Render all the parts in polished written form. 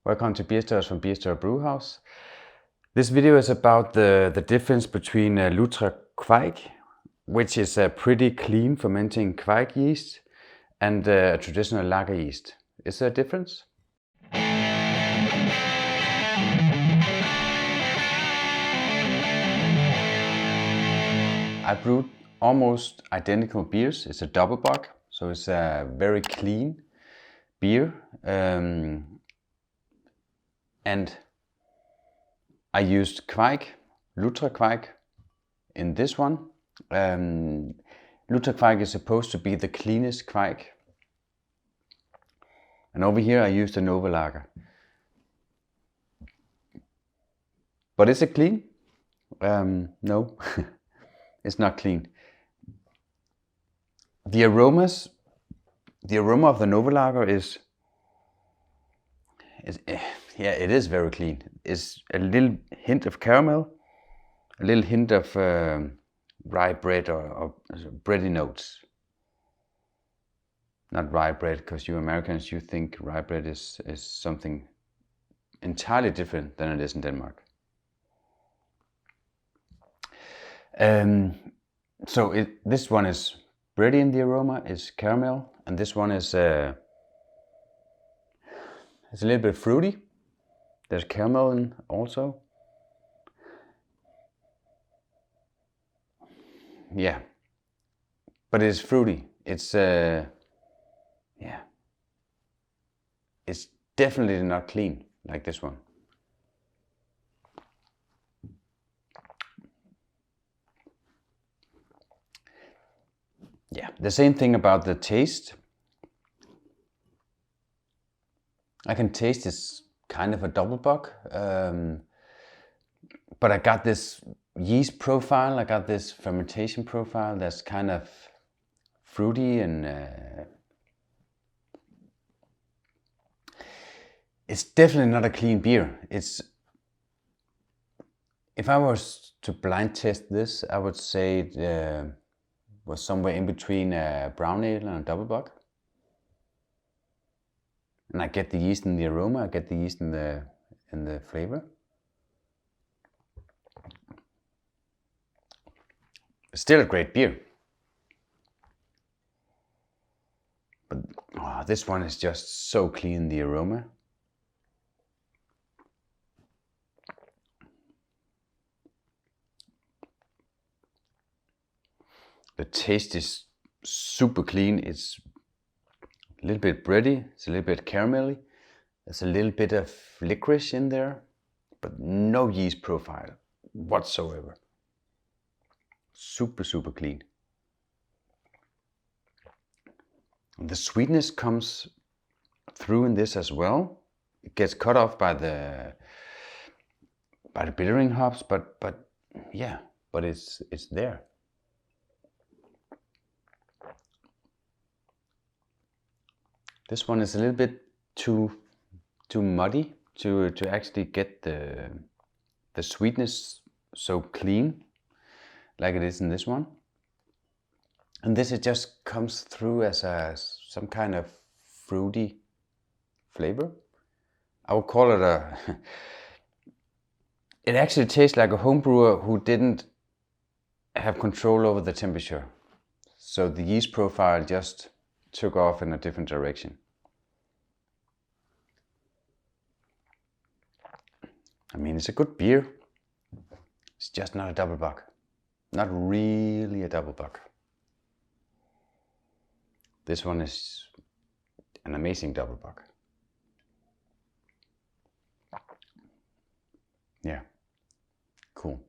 Welcome to Beerstories from Beerstory Brewhouse. This video is about the difference between Lutra Kveik, which is a pretty clean fermenting Kveik yeast, and a traditional lager yeast. Is there a difference? I brewed almost identical beers. It's a double bock, so it's a very clean beer. And I used Kveik, Lutra Kveik in this one. Lutra Kveik is supposed to be the cleanest Kveik. And over here I used a NovaLager. But is it clean? No, it's not clean. The aroma of the NovaLager is yeah, it is very clean. It's a little hint of caramel, a little hint of rye bread or bready notes. Not rye bread, because you Americans, you think rye bread is something entirely different than it is in Denmark. So this one is bready in the aroma, is caramel, and this one is it's a little bit fruity. There's caramel in also. Yeah, but it's fruity. It's yeah, it's definitely not clean like this one. Yeah, the same thing about the taste. I can taste it's kind of a double bock, but I got this yeast profile, I got this fermentation profile that's kind of fruity, and it's definitely not a clean beer. If I was to blind test this, I would say it was somewhere in between a brown ale and a double bock. And I get the yeast in the aroma, I get the yeast in the flavor. Still a great beer. But this one is just so clean, the aroma. The taste is super clean. It's a little bit bready, it's a little bit caramelly, there's a little bit of licorice in there, but no yeast profile whatsoever. Super clean. The sweetness comes through in this as well. It gets cut off by the bittering hops, but yeah, but it's there. This one is a little bit too muddy to actually get the sweetness so clean like it is in this one. And this, it just comes through as some kind of fruity flavor. I would call it it actually tastes like a homebrewer who didn't have control over the temperature. So the yeast profile just took off in a different direction. I mean, it's a good beer. It's just not a double bock. Not really a double bock. This one is an amazing double bock. Yeah, cool.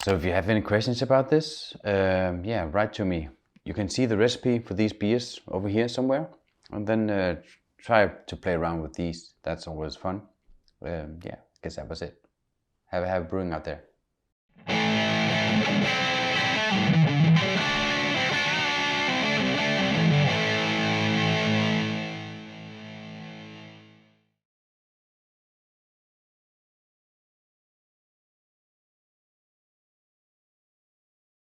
So if you have any questions about this, yeah, write to me. You can see the recipe for these beers over here somewhere, and then try to play around with these. That's always fun. Yeah, I guess that was it. Have a brewing out there.